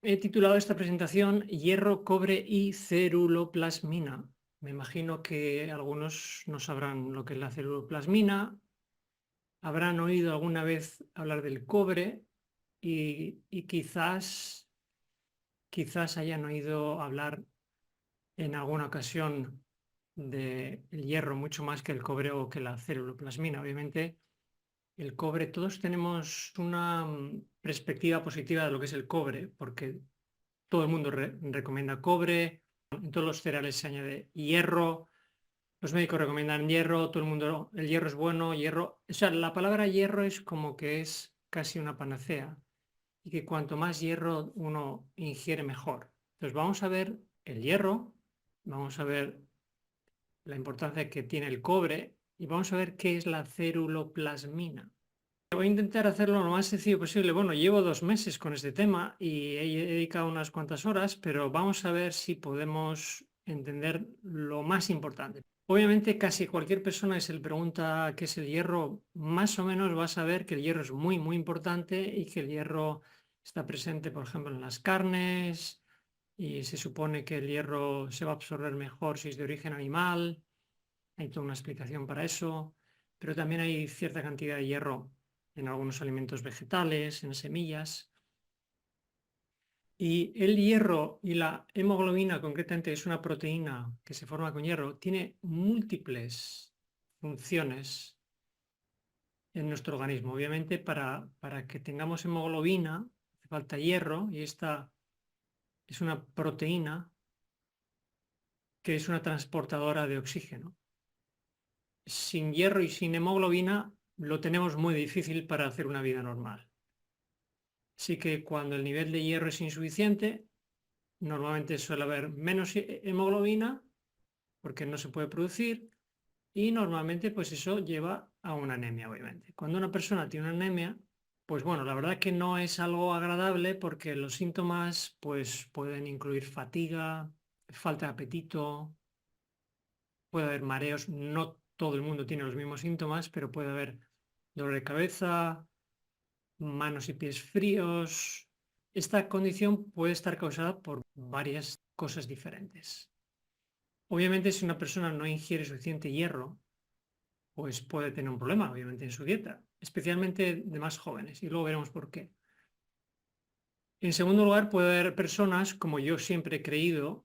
He titulado esta presentación Hierro, cobre y ceruloplasmina. Me imagino que algunos no sabrán lo que es la ceruloplasmina, habrán oído alguna vez hablar del cobre y quizás hayan oído hablar en alguna ocasión del hierro mucho más que el cobre o que la ceruloplasmina. Obviamente, el cobre, todos tenemos una perspectiva positiva de lo que es el cobre, porque todo el mundo recomienda cobre, en todos los cereales se añade hierro, los médicos recomiendan hierro, todo el mundo, el hierro es bueno, hierro, o sea, la palabra hierro es como que es casi una panacea y que cuanto más hierro uno ingiere mejor. Entonces vamos a ver el hierro, vamos a ver la importancia que tiene el cobre y vamos a ver qué es la ceruloplasmina. Voy a intentar hacerlo lo más sencillo posible. Bueno, llevo 2 meses con este tema y he dedicado unas cuantas horas, pero vamos a ver si podemos entender lo más importante. Obviamente, casi cualquier persona que se le pregunta qué es el hierro, más o menos va a saber que el hierro es muy, muy importante y que el hierro está presente, por ejemplo, en las carnes y se supone que el hierro se va a absorber mejor si es de origen animal. Hay toda una explicación para eso, pero también hay cierta cantidad de hierro en algunos alimentos vegetales, en semillas. Y el hierro y la hemoglobina, concretamente, es una proteína que se forma con hierro, tiene múltiples funciones en nuestro organismo. Obviamente, para que tengamos hemoglobina, hace falta hierro y esta es una proteína que es una transportadora de oxígeno. Sin hierro y sin hemoglobina lo tenemos muy difícil para hacer una vida normal. Así que cuando el nivel de hierro es insuficiente, normalmente suele haber menos hemoglobina porque no se puede producir y normalmente pues eso lleva a una anemia, obviamente. Cuando una persona tiene una anemia, pues bueno, la verdad que no es algo agradable porque los síntomas pues pueden incluir fatiga, falta de apetito, puede haber mareos, no todo el mundo tiene los mismos síntomas, pero puede haber dolor de cabeza, manos y pies fríos. Esta condición puede estar causada por varias cosas diferentes. Obviamente, si una persona no ingiere suficiente hierro, pues puede tener un problema, obviamente, en su dieta, especialmente de más jóvenes, y luego veremos por qué. En segundo lugar, puede haber personas, como yo siempre he creído,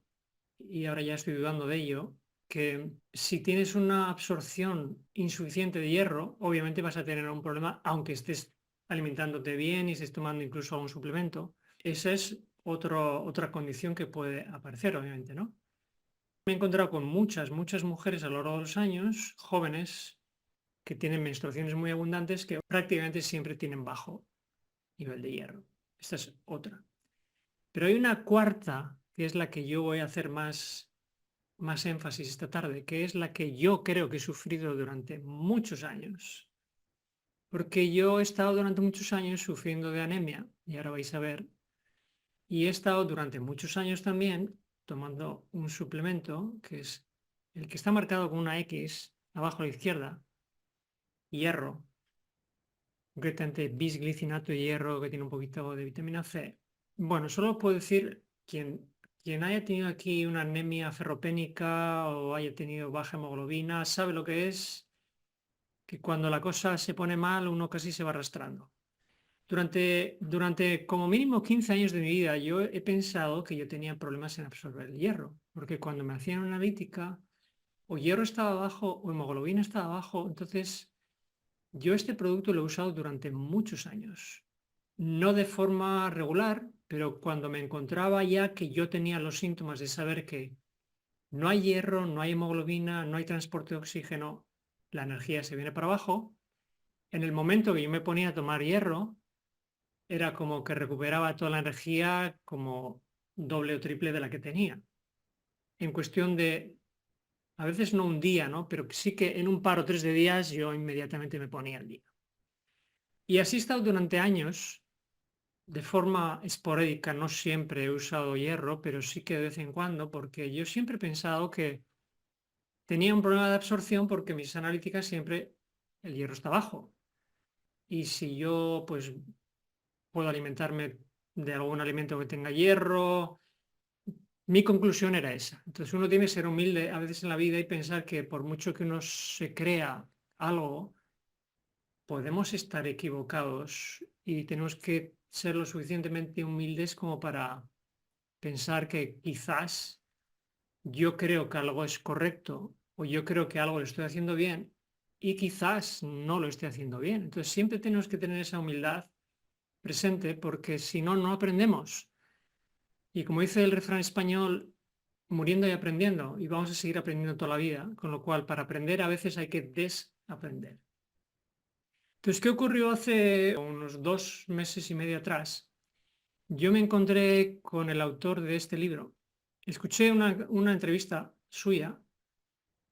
y ahora ya estoy dudando de ello, que si tienes una absorción insuficiente de hierro, obviamente vas a tener un problema, aunque estés alimentándote bien y estés tomando incluso algún suplemento. Esa es otra condición que puede aparecer, obviamente, ¿no? Me he encontrado con muchas mujeres a lo largo de los años, jóvenes, que tienen menstruaciones muy abundantes, que prácticamente siempre tienen bajo nivel de hierro. Esta es otra. Pero hay una cuarta, que es la que yo voy a hacer más énfasis esta tarde, que es la que yo creo que he sufrido durante muchos años. Porque yo he estado durante muchos años sufriendo de anemia, y ahora vais a ver, y he estado durante muchos años también tomando un suplemento, que es el que está marcado con una X abajo a la izquierda, hierro, concretamente bisglicinato de hierro, que tiene un poquito de vitamina C. Bueno, solo puedo decir quien haya tenido aquí una anemia ferropénica o haya tenido baja hemoglobina, sabe lo que es que cuando la cosa se pone mal uno casi se va arrastrando. Durante como mínimo 15 años de mi vida yo he pensado que yo tenía problemas en absorber el hierro, porque cuando me hacían una analítica o hierro estaba bajo o hemoglobina estaba bajo, entonces yo este producto lo he usado durante muchos años, no de forma regular, pero cuando me encontraba ya que yo tenía los síntomas de saber que no hay hierro, no hay hemoglobina, no hay transporte de oxígeno, la energía se viene para abajo, en el momento que yo me ponía a tomar hierro, era como que recuperaba toda la energía como doble o triple de la que tenía. En cuestión de, a veces no un día, ¿no? Pero sí que en un par o tres de días yo inmediatamente me ponía al día. Y así he estado durante años, de forma esporádica, no siempre he usado hierro, pero sí que de vez en cuando, porque yo siempre he pensado que tenía un problema de absorción porque mis analíticas siempre el hierro está bajo. Y si yo pues puedo alimentarme de algún alimento que tenga hierro. Mi conclusión era esa. Entonces uno tiene que ser humilde a veces en la vida y pensar que por mucho que uno se crea algo, podemos estar equivocados y tenemos que ser lo suficientemente humildes como para pensar que quizás yo creo que algo es correcto o yo creo que algo lo estoy haciendo bien y quizás no lo estoy haciendo bien. Entonces siempre tenemos que tener esa humildad presente porque si no, no aprendemos. Y como dice el refrán español, muriendo y aprendiendo, y vamos a seguir aprendiendo toda la vida, con lo cual para aprender a veces hay que desaprender. Entonces, ¿qué ocurrió hace unos 2 meses y medio atrás? Yo me encontré con el autor de este libro. Escuché una entrevista suya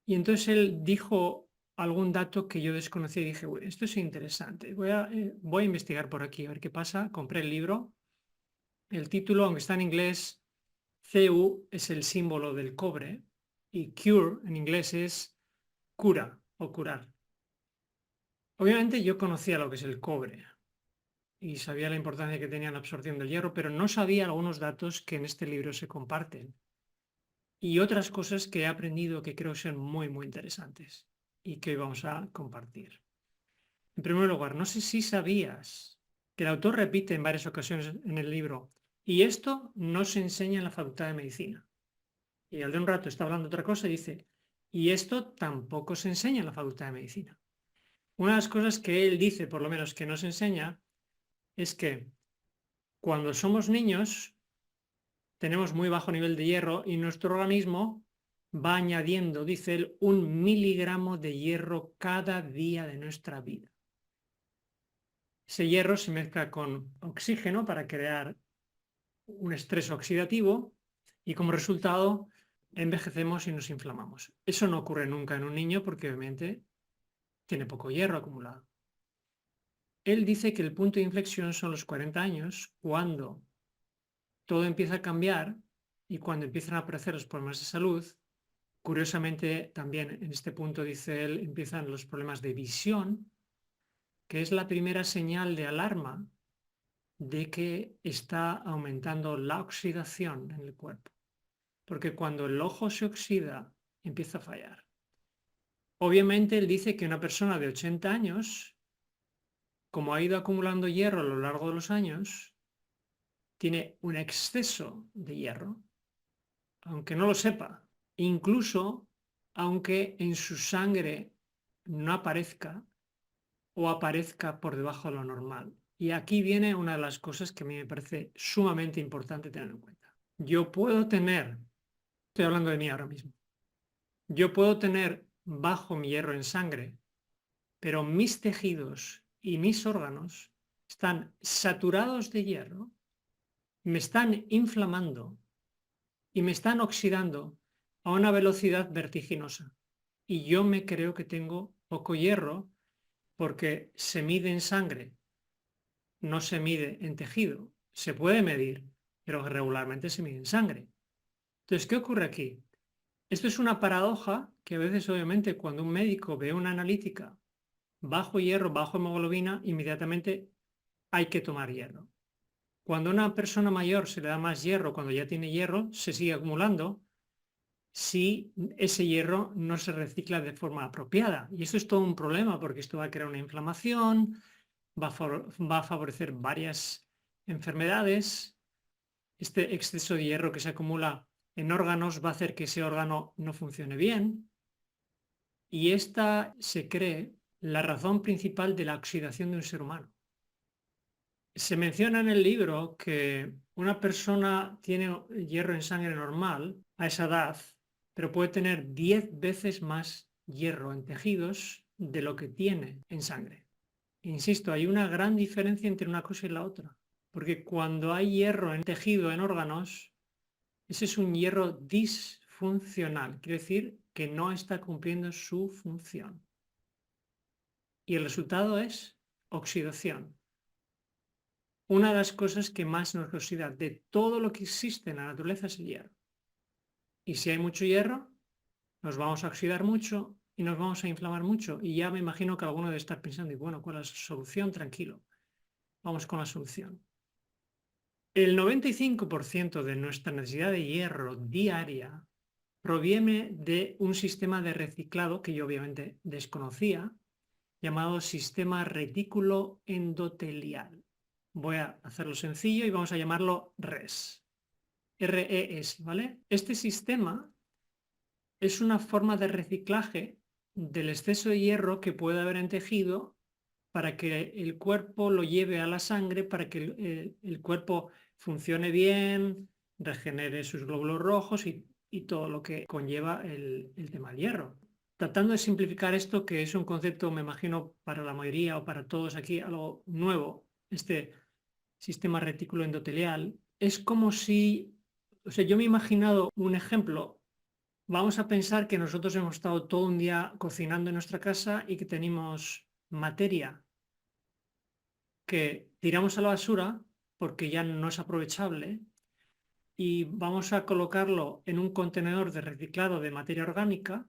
y entonces él dijo algún dato que yo desconocía y dije, "Uy, esto es interesante, voy a investigar por aquí, a ver qué pasa". Compré el libro. El título, aunque está en inglés, Cu es el símbolo del cobre y cure en inglés es cura o curar. Obviamente yo conocía lo que es el cobre y sabía la importancia que tenía en la absorción del hierro, pero no sabía algunos datos que en este libro se comparten y otras cosas que he aprendido que creo ser muy, muy interesantes y que hoy vamos a compartir. En primer lugar, no sé si sabías que el autor repite en varias ocasiones en el libro, y esto no se enseña en la Facultad de Medicina. Y al de un rato está hablando otra cosa y dice, y esto tampoco se enseña en la Facultad de Medicina. Una de las cosas que él dice, por lo menos que no se enseña, es que cuando somos niños tenemos muy bajo nivel de hierro y nuestro organismo va añadiendo, dice él, 1 miligramo de hierro cada día de nuestra vida. Ese hierro se mezcla con oxígeno para crear un estrés oxidativo y como resultado envejecemos y nos inflamamos. Eso no ocurre nunca en un niño porque obviamente tiene poco hierro acumulado. Él dice que el punto de inflexión son los 40 años, cuando todo empieza a cambiar y cuando empiezan a aparecer los problemas de salud. Curiosamente, también en este punto, dice él, empiezan los problemas de visión, que es la primera señal de alarma de que está aumentando la oxidación en el cuerpo. Porque cuando el ojo se oxida, empieza a fallar. Obviamente, él dice que una persona de 80 años, como ha ido acumulando hierro a lo largo de los años, tiene un exceso de hierro, aunque no lo sepa, incluso aunque en su sangre no aparezca o aparezca por debajo de lo normal. Y aquí viene una de las cosas que a mí me parece sumamente importante tener en cuenta. Yo puedo tener, estoy hablando de mí ahora mismo, yo puedo tener bajo mi hierro en sangre, pero mis tejidos y mis órganos están saturados de hierro, me están inflamando y me están oxidando a una velocidad vertiginosa. Y yo me creo que tengo poco hierro porque se mide en sangre, no se mide en tejido. Se puede medir, pero regularmente se mide en sangre. Entonces, ¿qué ocurre aquí? Esto es una paradoja que a veces, obviamente, cuando un médico ve una analítica bajo hierro, bajo hemoglobina, inmediatamente hay que tomar hierro. Cuando a una persona mayor se le da más hierro, cuando ya tiene hierro, se sigue acumulando si ese hierro no se recicla de forma apropiada. Y esto es todo un problema porque esto va a crear una inflamación, va a favorecer varias enfermedades. Este exceso de hierro que se acumula en órganos va a hacer que ese órgano no funcione bien. Y esta se cree la razón principal de la oxidación de un ser humano. Se menciona en el libro que una persona tiene hierro en sangre normal a esa edad, pero puede tener 10 veces más hierro en tejidos de lo que tiene en sangre. Insisto, hay una gran diferencia entre una cosa y la otra, porque cuando hay hierro en tejido, en órganos, ese es un hierro disfuncional, quiere decir que no está cumpliendo su función. Y el resultado es oxidación. Una de las cosas que más nos oxida de todo lo que existe en la naturaleza es el hierro. Y si hay mucho hierro, nos vamos a oxidar mucho y nos vamos a inflamar mucho. Y ya me imagino que alguno debe estar pensando, y bueno, ¿cuál es la solución? Tranquilo, vamos con la solución. El 95% de nuestra necesidad de hierro diaria proviene de un sistema de reciclado que yo obviamente desconocía, llamado sistema retículo endotelial. Voy a hacerlo sencillo y vamos a llamarlo RES. R-E-S, ¿vale? Este sistema es una forma de reciclaje del exceso de hierro que puede haber en tejido para que el cuerpo lo lleve a la sangre, para que el cuerpo funcione bien, regenere sus glóbulos rojos y todo lo que conlleva el tema del hierro. Tratando de simplificar esto, que es un concepto, me imagino, para la mayoría o para todos aquí, algo nuevo, este sistema retículo endotelial, es como si, o sea, yo me he imaginado un ejemplo. Vamos a pensar que nosotros hemos estado todo un día cocinando en nuestra casa y que tenemos materia que tiramos a la basura porque ya no es aprovechable y vamos a colocarlo en un contenedor de reciclado de materia orgánica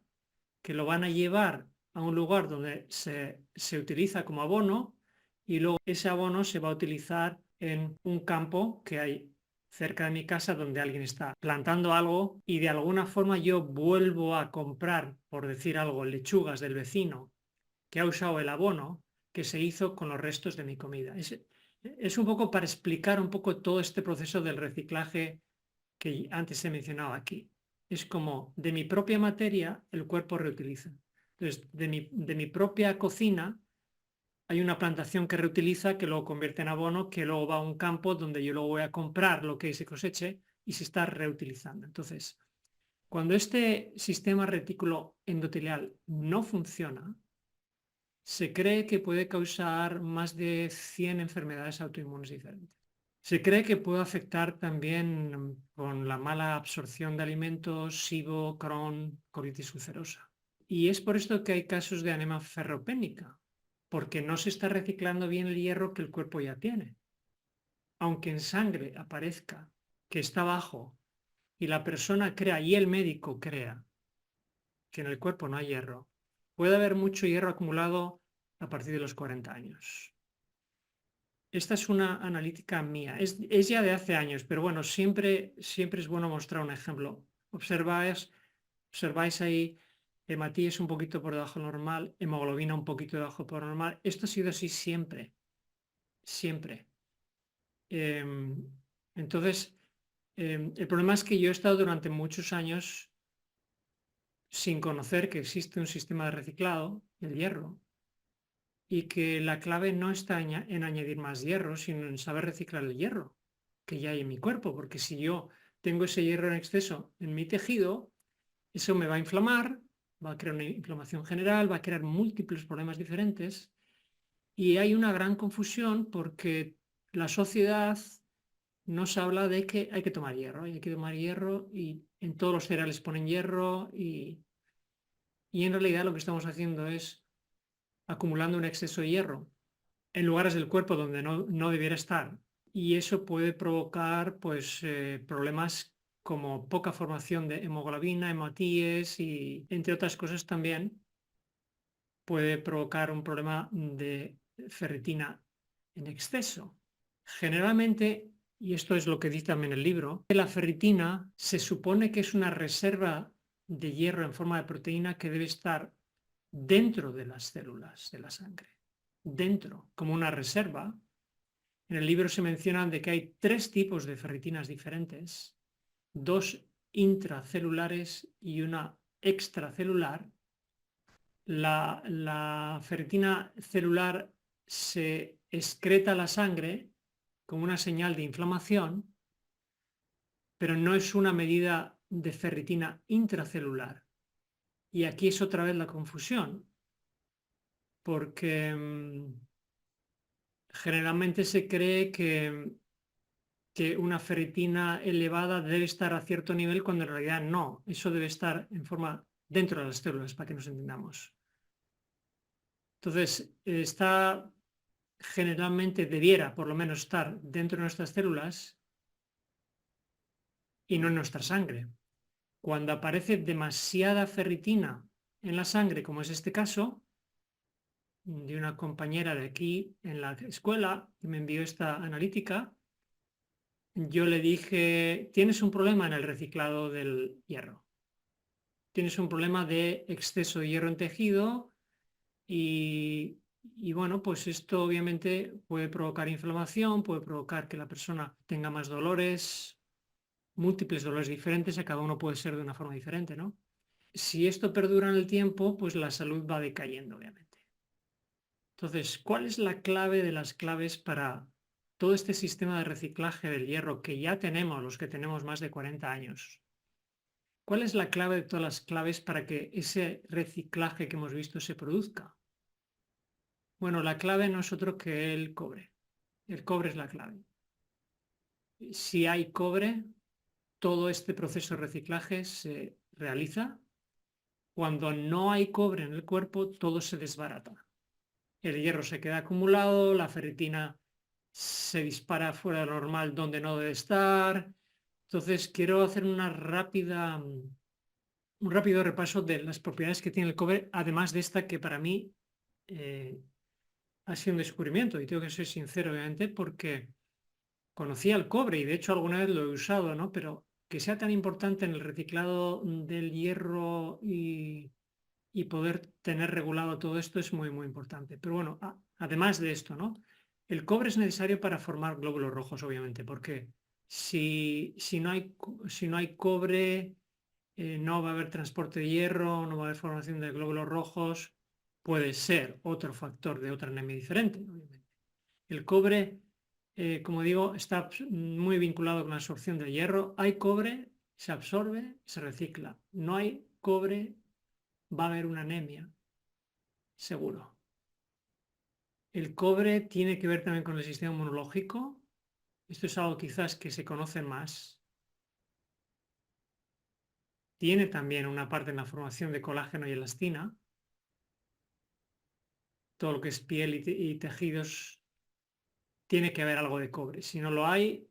que lo van a llevar a un lugar donde se utiliza como abono y luego ese abono se va a utilizar en un campo que hay cerca de mi casa donde alguien está plantando algo y de alguna forma yo vuelvo a comprar, por decir algo, lechugas del vecino que ha usado el abono que se hizo con los restos de mi comida. Es un poco para explicar un poco todo este proceso del reciclaje que antes he mencionado aquí. Es como de mi propia materia el cuerpo reutiliza. Entonces, de mi propia cocina hay una plantación que reutiliza, que luego convierte en abono, que luego va a un campo donde yo luego voy a comprar lo que se coseche y se está reutilizando. Entonces, cuando este sistema retículo endotelial no funciona, se cree que puede causar más de 100 enfermedades autoinmunes diferentes. Se cree que puede afectar también con la mala absorción de alimentos, SIBO, Crohn, colitis ulcerosa. Y es por esto que hay casos de anemia ferropénica, porque no se está reciclando bien el hierro que el cuerpo ya tiene. Aunque en sangre aparezca que está bajo y la persona crea y el médico crea que en el cuerpo no hay hierro, puede haber mucho hierro acumulado a partir de los 40 años. Esta es una analítica mía, es ya de hace años, pero bueno, siempre es bueno mostrar un ejemplo. Observáis ahí, hematíes un poquito por debajo de lo normal, hemoglobina un poquito debajo por lo normal. Esto ha sido así siempre, siempre. Entonces, el problema es que yo he estado durante muchos años sin conocer que existe un sistema de reciclado del hierro y que la clave no está en añadir más hierro, sino en saber reciclar el hierro que ya hay en mi cuerpo, porque si yo tengo ese hierro en exceso en mi tejido, eso me va a inflamar, va a crear una inflamación general, va a crear múltiples problemas diferentes y hay una gran confusión porque la sociedad nos habla de que hay que tomar hierro, hay que tomar hierro y en todos los cereales ponen hierro y en realidad lo que estamos haciendo es acumulando un exceso de hierro en lugares del cuerpo donde no debiera estar. Y eso puede provocar pues, problemas como poca formación de hemoglobina, hematíes y, entre otras cosas, también puede provocar un problema de ferritina en exceso. Generalmente, y esto es lo que dice también el libro, la ferritina se supone que es una reserva de hierro en forma de proteína que debe estar dentro de las células de la sangre, dentro, como una reserva. En el libro se mencionan de que hay 3 tipos de ferritinas diferentes, 2 intracelulares y una extracelular. La ferritina celular se excreta a la sangre como una señal de inflamación, pero no es una medida de ferritina intracelular. Y aquí es otra vez la confusión, porque generalmente se cree que una ferritina elevada debe estar a cierto nivel cuando en realidad no. Eso debe estar en forma dentro de las células, para que nos entendamos. Entonces, está generalmente debiera por lo menos estar dentro de nuestras células y no en nuestra sangre. Cuando aparece demasiada ferritina en la sangre, como es este caso, de una compañera de aquí en la escuela que me envió esta analítica, yo le dije, tienes un problema en el reciclado del hierro. Tienes un problema de exceso de hierro en tejido y bueno, pues esto obviamente puede provocar inflamación, puede provocar que la persona tenga más dolores, múltiples dolores diferentes, y cada uno puede ser de una forma diferente, ¿no? Si esto perdura en el tiempo, pues la salud va decayendo, obviamente. Entonces, ¿cuál es la clave de las claves para todo este sistema de reciclaje del hierro que ya tenemos, los que tenemos más de 40 años? ¿Cuál es la clave de todas las claves para que ese reciclaje que hemos visto se produzca? Bueno, la clave no es otro que el cobre. El cobre es la clave. Si hay cobre, todo este proceso de reciclaje se realiza. Cuando no hay cobre en el cuerpo, todo se desbarata. El hierro se queda acumulado, la ferritina se dispara fuera de lo normal donde no debe estar. Entonces, quiero hacer un rápido repaso de las propiedades que tiene el cobre, además de esta que para mí eh, ha sido un descubrimiento. Y tengo que ser sincero, obviamente, porque conocía el cobre y de hecho alguna vez lo he usado, ¿no? Pero que sea tan importante en el reciclado del hierro y poder tener regulado todo esto es muy, muy importante. Pero bueno, además de esto, ¿no? El cobre es necesario para formar glóbulos rojos, obviamente, porque si no hay cobre, no va a haber transporte de hierro, no va a haber formación de glóbulos rojos, puede ser otro factor de otra anemia diferente, obviamente. El cobre, como digo, está muy vinculado con la absorción del hierro. Hay cobre, se absorbe, se recicla. No hay cobre, va a haber una anemia, seguro. El cobre tiene que ver también con el sistema inmunológico. Esto es algo quizás que se conoce más. Tiene también una parte en la formación de colágeno y elastina. Todo lo que es piel y tejidos tiene que haber algo de cobre. Si no lo hay,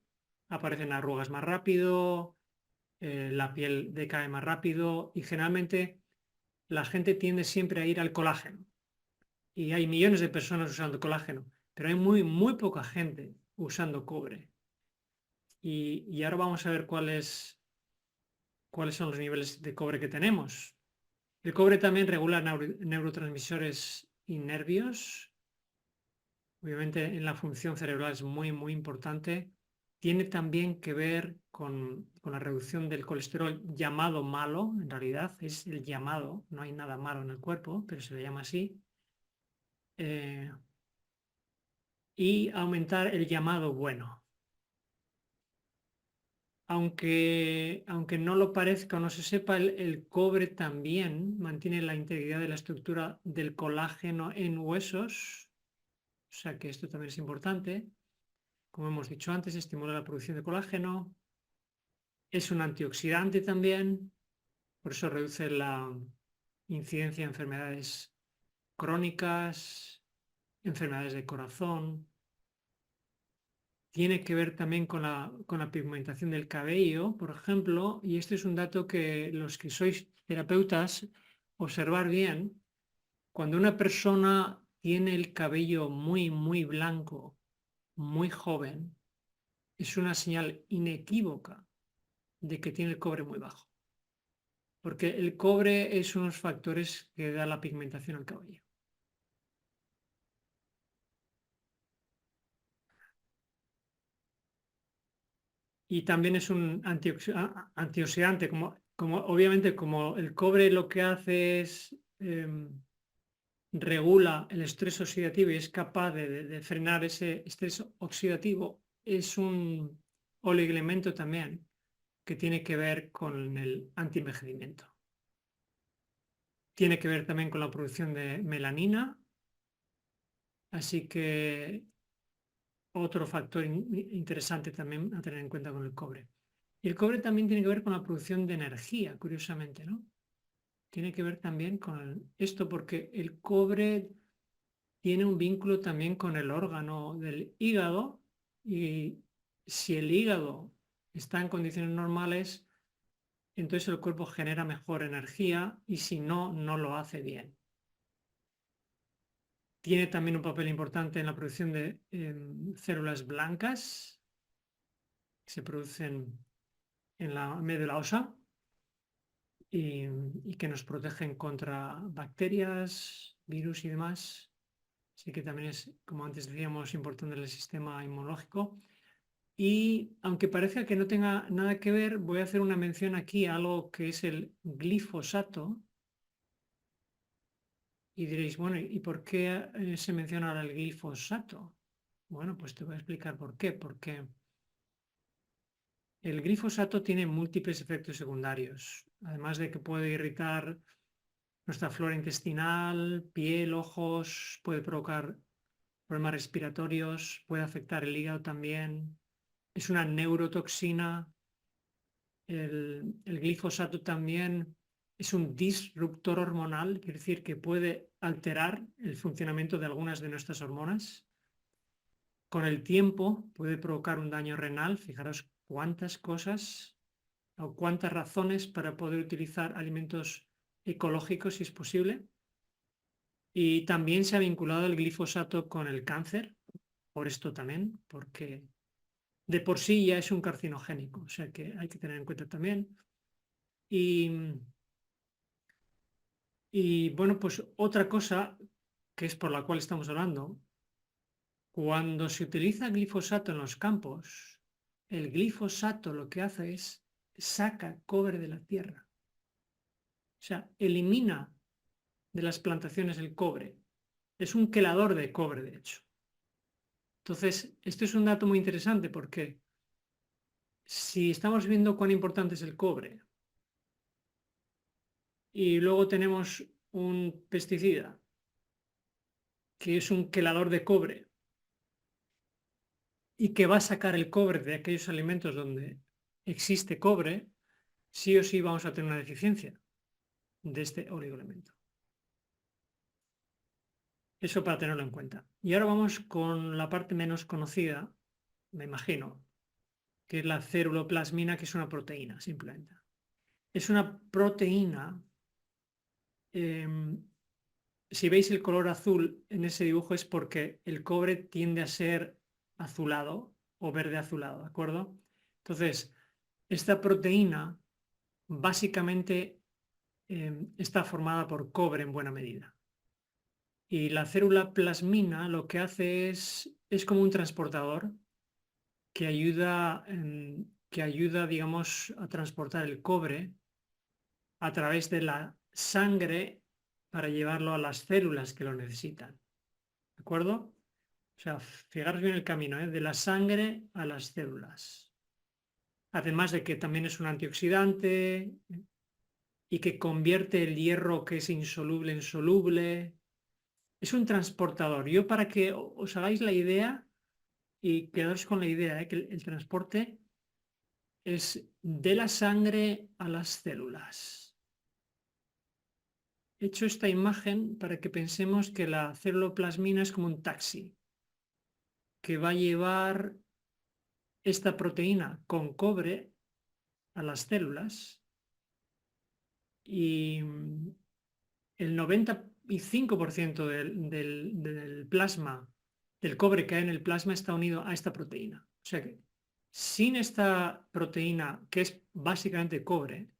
aparecen arrugas más rápido, la piel decae más rápido y generalmente la gente tiende siempre a ir al colágeno. Y hay millones de personas usando colágeno, pero hay muy, muy poca gente usando cobre. Y ahora vamos a ver cuáles son los niveles de cobre que tenemos. El cobre también regula neurotransmisores y nervios. Obviamente en la función cerebral es muy, muy importante. Tiene también que ver con la reducción del colesterol llamado malo, en realidad es el llamado, no hay nada malo en el cuerpo, pero se le llama así. Y aumentar el llamado bueno. Aunque no lo parezca o no se sepa, el cobre también mantiene la integridad de la estructura del colágeno en huesos, o sea que esto también es importante. Como hemos dicho antes, estimula la producción de colágeno, es un antioxidante también, por eso reduce la incidencia de enfermedades crónicas, enfermedades de corazón. Tiene que ver también con la pigmentación del cabello, por ejemplo, y este es un dato que los que sois terapeutas observar bien. Cuando una persona tiene el cabello muy, muy blanco, muy joven, es una señal inequívoca de que tiene el cobre muy bajo, porque el cobre es uno de los factores que da la pigmentación al cabello. Y también es un antioxidante, como obviamente como el cobre lo que hace es regula el estrés oxidativo y es capaz de frenar ese estrés oxidativo, es un oligoelemento también que tiene que ver con el antienvejecimiento. Tiene que ver también con la producción de melanina, así que otro factor interesante también a tener en cuenta con el cobre. Y el cobre también tiene que ver con la producción de energía, curiosamente, ¿no? Tiene que ver también con esto porque el cobre tiene un vínculo también con el órgano del hígado y si el hígado está en condiciones normales, entonces el cuerpo genera mejor energía y si no, no lo hace bien. Tiene también un papel importante en la producción de células blancas que se producen en medio de la osa y que nos protegen contra bacterias, virus y demás. Así que también es, como antes decíamos, importante el sistema inmunológico. Y aunque parezca que no tenga nada que ver, voy a hacer una mención aquí a algo que es el glifosato. Y diréis, bueno, ¿y por qué se menciona ahora el glifosato? Bueno, pues te voy a explicar por qué. Porque el glifosato tiene múltiples efectos secundarios, además de que puede irritar nuestra flora intestinal, piel, ojos, puede provocar problemas respiratorios, puede afectar el hígado también. Es una neurotoxina. El glifosato también es un disruptor hormonal, quiere decir que puede alterar el funcionamiento de algunas de nuestras hormonas. Con el tiempo puede provocar un daño renal. Fijaros cuántas cosas o cuántas razones para poder utilizar alimentos ecológicos si es posible. Y también se ha vinculado el glifosato con el cáncer, por esto también, porque de por sí ya es un carcinogénico, o sea que hay que tener en cuenta también. Y bueno, pues otra cosa que es por la cual estamos hablando, cuando se utiliza glifosato en los campos, el glifosato lo que hace es saca cobre de la tierra, o sea, elimina de las plantaciones el cobre. Es un quelador de cobre, de hecho. Entonces, esto es un dato muy interesante porque si estamos viendo cuán importante es el cobre y luego tenemos un pesticida que es un quelador de cobre y que va a sacar el cobre de aquellos alimentos donde existe cobre, sí o sí vamos a tener una deficiencia de este oligoelemento. Eso para tenerlo en cuenta. Y ahora vamos con la parte menos conocida, me imagino, que es la ceruloplasmina, que es una proteína, simplemente. Es una proteína. Si veis el color azul en ese dibujo es porque el cobre tiende a ser azulado o verde azulado, ¿de acuerdo? Entonces, esta proteína básicamente está formada por cobre en buena medida. Y la célula plasmina lo que hace es como un transportador que ayuda, digamos, a transportar el cobre a través de la sangre para llevarlo a las células que lo necesitan. ¿De acuerdo? O sea, fijaros bien el camino, de la sangre a las células. Además de que también es un antioxidante y que convierte el hierro que es insoluble en soluble. Es un transportador. Yo para que os hagáis la idea y quedaros con la idea, que el transporte es de la sangre a las células. He hecho esta imagen para que pensemos que la ceruloplasmina es como un taxi que va a llevar esta proteína con cobre a las células y el 95% del plasma, del cobre que hay en el plasma está unido a esta proteína. O sea que sin esta proteína, que es básicamente cobre,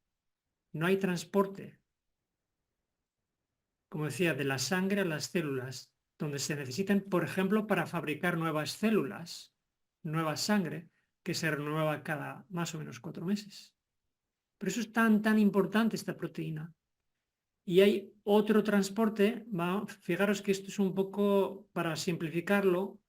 no hay transporte, como decía, de la sangre a las células, donde se necesitan, por ejemplo, para fabricar nuevas células, nueva sangre, que se renueva cada más o menos 4 meses. Por eso es tan importante esta proteína. Y hay otro transporte, fijaros que esto es un poco, para simplificarlo,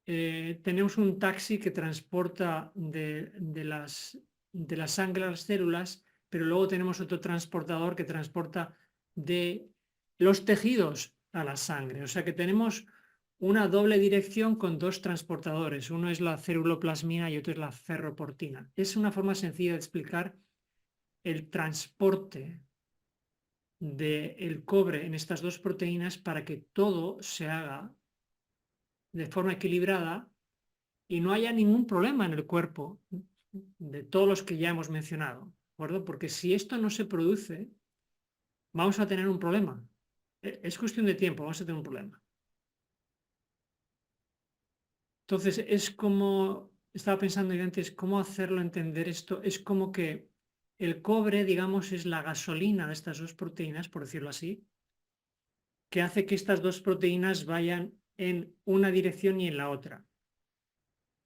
tenemos un taxi que transporta de la sangre a las células, pero luego tenemos otro transportador que transporta de los tejidos a la sangre. O sea que tenemos una doble dirección con dos transportadores. Uno es la ceruloplasmina y otro es la ferroportina. Es una forma sencilla de explicar el transporte del cobre en estas dos proteínas para que todo se haga de forma equilibrada y no haya ningún problema en el cuerpo de todos los que ya hemos mencionado, ¿de acuerdo? Porque si esto no se produce, vamos a tener un problema. Es cuestión de tiempo, vamos a tener un problema. Entonces, es como estaba pensando yo antes cómo hacerlo entender esto. Es como que el cobre, digamos, es la gasolina de estas dos proteínas, por decirlo así, que hace que estas dos proteínas vayan en una dirección y en la otra.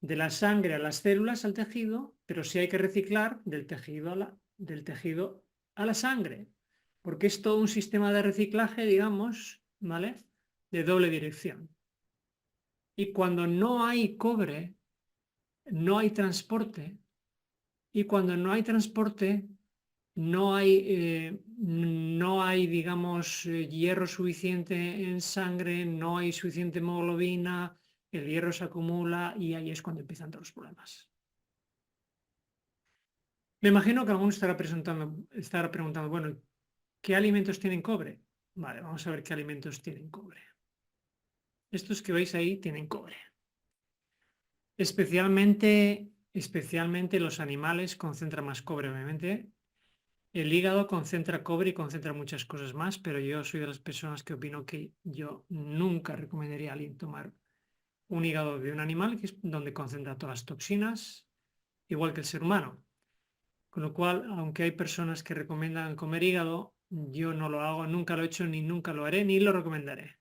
De la sangre a las células al tejido, pero sí hay que reciclar del tejido a la sangre, porque es todo un sistema de reciclaje, digamos, ¿vale? De doble dirección. Y cuando no hay cobre, no hay transporte, y cuando no hay transporte, no hay, digamos, hierro suficiente en sangre, no hay suficiente hemoglobina, el hierro se acumula y ahí es cuando empiezan todos los problemas. Me imagino que alguno estará preguntando, bueno, ¿qué alimentos tienen cobre? Vale, vamos a ver qué alimentos tienen cobre. Estos que veis ahí tienen cobre. Especialmente los animales concentran más cobre, obviamente. El hígado concentra cobre y concentra muchas cosas más, pero yo soy de las personas que opino que yo nunca recomendaría a alguien tomar un hígado de un animal, que es donde concentra todas las toxinas, igual que el ser humano. Con lo cual, aunque hay personas que recomiendan comer hígado, yo no lo hago, nunca lo he hecho, ni nunca lo haré, ni lo recomendaré.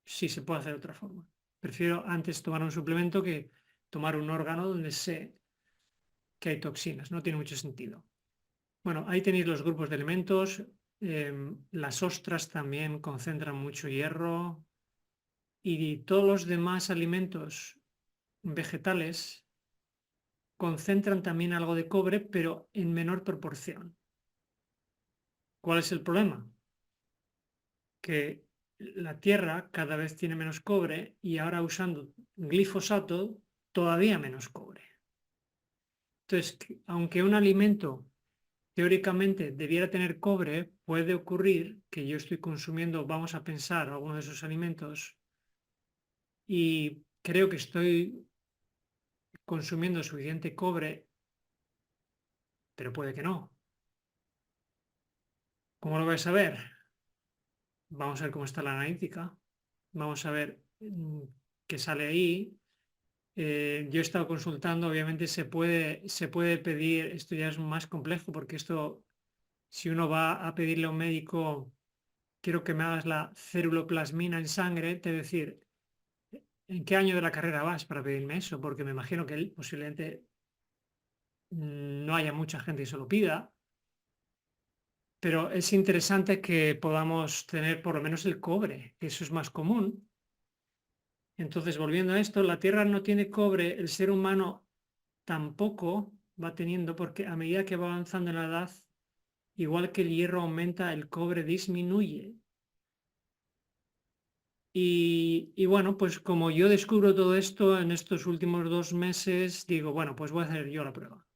Si se puede hacer de otra forma. Prefiero antes tomar un suplemento que tomar un órgano donde sé que hay toxinas. No tiene mucho sentido. Bueno, ahí tenéis los grupos de elementos. Las ostras también concentran mucho hierro y todos los demás alimentos vegetales concentran también algo de cobre, pero en menor proporción. ¿Cuál es el problema? Que la tierra cada vez tiene menos cobre y ahora usando glifosato todavía menos cobre. Entonces, aunque un alimento teóricamente debiera tener cobre, puede ocurrir que yo estoy consumiendo, vamos a pensar, alguno de esos alimentos y creo que estoy consumiendo suficiente cobre, pero puede que no. ¿Cómo lo vais a ver? Vamos a ver cómo está la analítica, vamos a ver qué sale ahí. Yo he estado consultando, obviamente se puede pedir, esto ya es más complejo porque esto, si uno va a pedirle a un médico, quiero que me hagas la ceruloplasmina en sangre, te decir, ¿en qué año de la carrera vas para pedirme eso? Porque me imagino que él posiblemente no haya mucha gente que se lo pida, pero es interesante que podamos tener por lo menos el cobre, que eso es más común. Entonces, volviendo a esto, la Tierra no tiene cobre, el ser humano tampoco va teniendo, porque a medida que va avanzando en la edad, igual que el hierro aumenta, el cobre disminuye. Y bueno, pues como yo descubro todo esto en estos últimos 2 meses, digo, bueno, pues voy a hacer yo la prueba.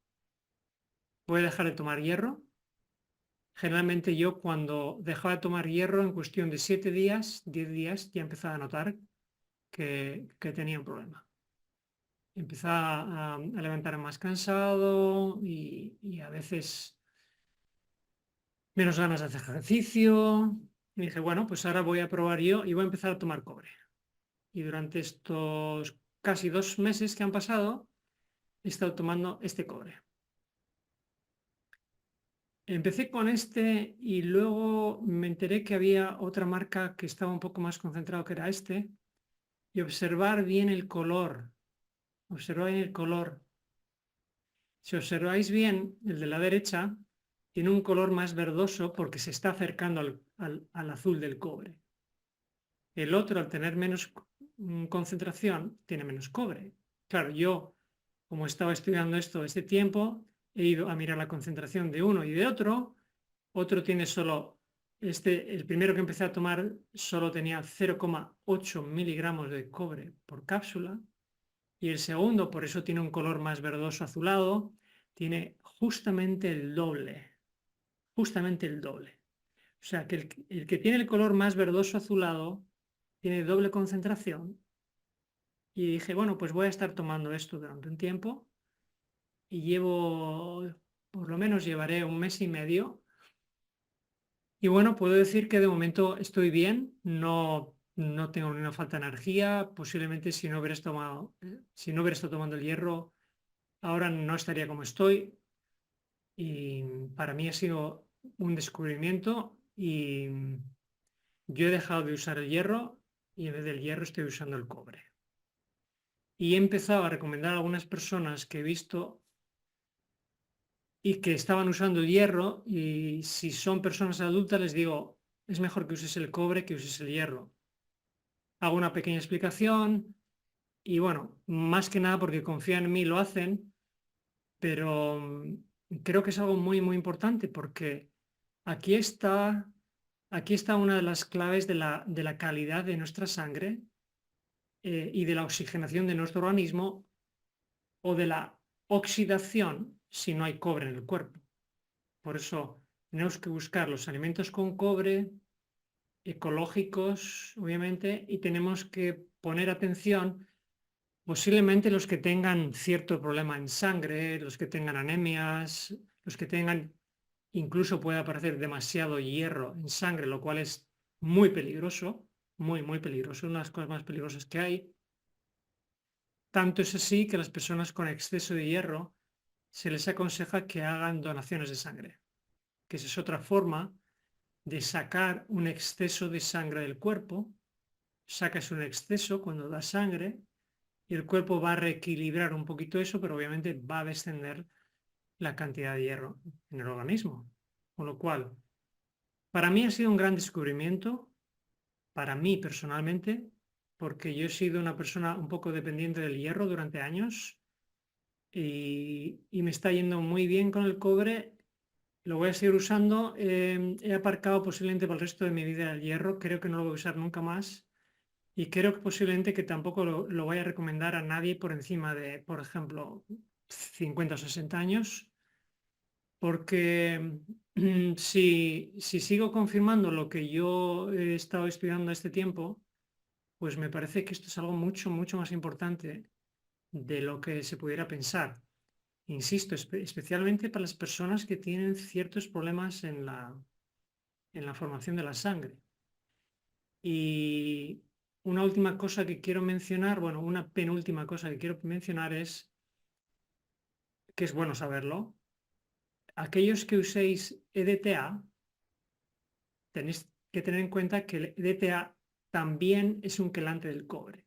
Voy a dejar de tomar hierro. Generalmente yo cuando dejaba de tomar hierro en cuestión de 7 días, 10 días, ya empezaba a notar que tenía un problema. Empezaba a levantarme más cansado y a veces menos ganas de hacer ejercicio. Y dije, bueno, pues ahora voy a probar yo y voy a empezar a tomar cobre. Y durante estos casi 2 meses que han pasado, he estado tomando este cobre. Empecé con este y luego me enteré que había otra marca que estaba un poco más concentrado, que era este, y observar bien el color. Observar bien el color. Si observáis bien, el de la derecha tiene un color más verdoso porque se está acercando al azul del cobre. El otro, al tener menos concentración, tiene menos cobre. Claro, yo, como estaba estudiando esto este tiempo, he ido a mirar la concentración de uno y de otro. Otro tiene solo, el primero que empecé a tomar solo tenía 0,8 miligramos de cobre por cápsula. Y el segundo, por eso tiene un color más verdoso azulado, tiene justamente el doble. Justamente el doble. O sea que el que tiene el color más verdoso azulado tiene doble concentración. Y dije, bueno, pues voy a estar tomando esto durante un tiempo. Y por lo menos llevaré 1 mes y medio. Y bueno, puedo decir que de momento estoy bien, no tengo ninguna falta de energía. Posiblemente si no hubiera estado tomando el hierro, ahora no estaría como estoy y para mí ha sido un descubrimiento y yo he dejado de usar el hierro y en vez del hierro estoy usando el cobre. Y he empezado a recomendar a algunas personas que he visto y que estaban usando el hierro y si son personas adultas les digo, es mejor que uses el cobre que uses el hierro. Hago una pequeña explicación y bueno, más que nada porque confían en mí lo hacen, pero creo que es algo muy, muy importante porque aquí está, aquí está una de las claves de la calidad de nuestra sangre y de la oxigenación de nuestro organismo o de la oxidación si no hay cobre en el cuerpo. Por eso tenemos que buscar los alimentos con cobre, ecológicos, obviamente, y tenemos que poner atención, posiblemente los que tengan cierto problema en sangre, los que tengan anemias, los que tengan, incluso puede aparecer demasiado hierro en sangre, lo cual es muy peligroso, muy, muy peligroso, una de las cosas más peligrosas que hay. Tanto es así que a las personas con exceso de hierro se les aconseja que hagan donaciones de sangre, que esa es otra forma de sacar un exceso de sangre del cuerpo. Sacas un exceso cuando da sangre y el cuerpo va a reequilibrar un poquito eso, pero obviamente va a descender la cantidad de hierro en el organismo. Con lo cual, para mí ha sido un gran descubrimiento, para mí personalmente, porque yo he sido una persona un poco dependiente del hierro durante años y me está yendo muy bien con el cobre. Lo voy a seguir usando. He aparcado posiblemente para el resto de mi vida el hierro. Creo que no lo voy a usar nunca más. Y creo que posiblemente que tampoco lo voy a recomendar a nadie por encima de, por ejemplo, 50 o 60 años. Porque si sigo confirmando lo que yo he estado estudiando este tiempo, pues me parece que esto es algo mucho, mucho más importante de lo que se pudiera pensar. Insisto, especialmente para las personas que tienen ciertos problemas en la formación de la sangre. Y una última cosa que quiero mencionar, bueno, una penúltima cosa que quiero mencionar es que es bueno saberlo. Aquellos que uséis EDTA, tenéis que tener en cuenta que el EDTA también es un quelante del cobre.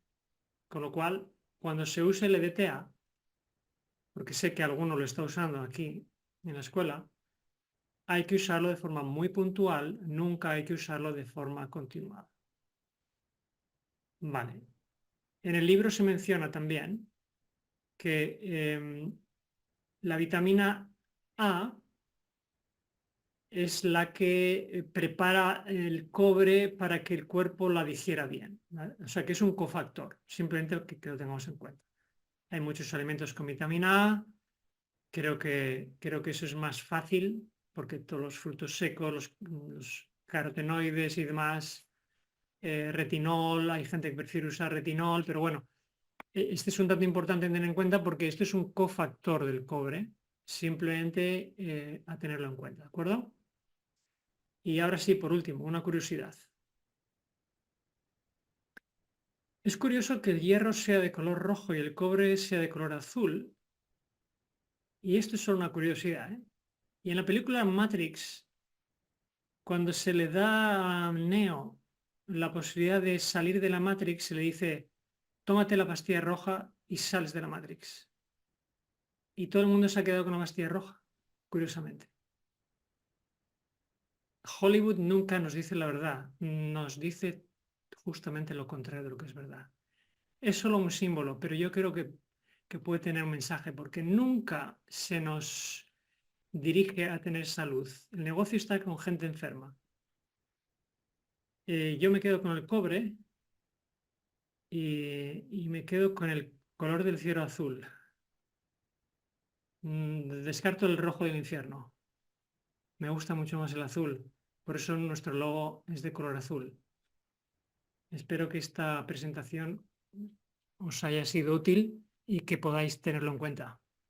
Con lo cual, cuando se use el EDTA, porque sé que alguno lo está usando aquí en la escuela, hay que usarlo de forma muy puntual, nunca hay que usarlo de forma continuada. Vale. En el libro se menciona también que la vitamina A es la que prepara el cobre para que el cuerpo la digiera bien, ¿vale? O sea que es un cofactor, simplemente que lo tengamos en cuenta. Hay muchos alimentos con vitamina A, creo que eso es más fácil porque todos los frutos secos, los carotenoides y demás, retinol, hay gente que prefiere usar retinol, pero bueno, este es un dato importante a tener en cuenta porque esto es un cofactor del cobre, simplemente a tenerlo en cuenta, ¿de acuerdo? Y ahora sí, por último, una curiosidad. Es curioso que el hierro sea de color rojo y el cobre sea de color azul, y esto es solo una curiosidad, ¿eh? Y en la película Matrix, cuando se le da a Neo la posibilidad de salir de la Matrix, se le dice, tómate la pastilla roja y sales de la Matrix. Y todo el mundo se ha quedado con la pastilla roja, curiosamente. Hollywood nunca nos dice la verdad, nos dice justamente lo contrario de lo que es verdad. Es solo un símbolo, pero yo creo que puede tener un mensaje, porque nunca se nos dirige a tener salud. El negocio está con gente enferma. Yo me quedo con el cobre y me quedo con el color del cielo azul. Descarto el rojo del infierno. Me gusta mucho más el azul. Por eso nuestro logo es de color azul. Espero que esta presentación os haya sido útil y que podáis tenerlo en cuenta.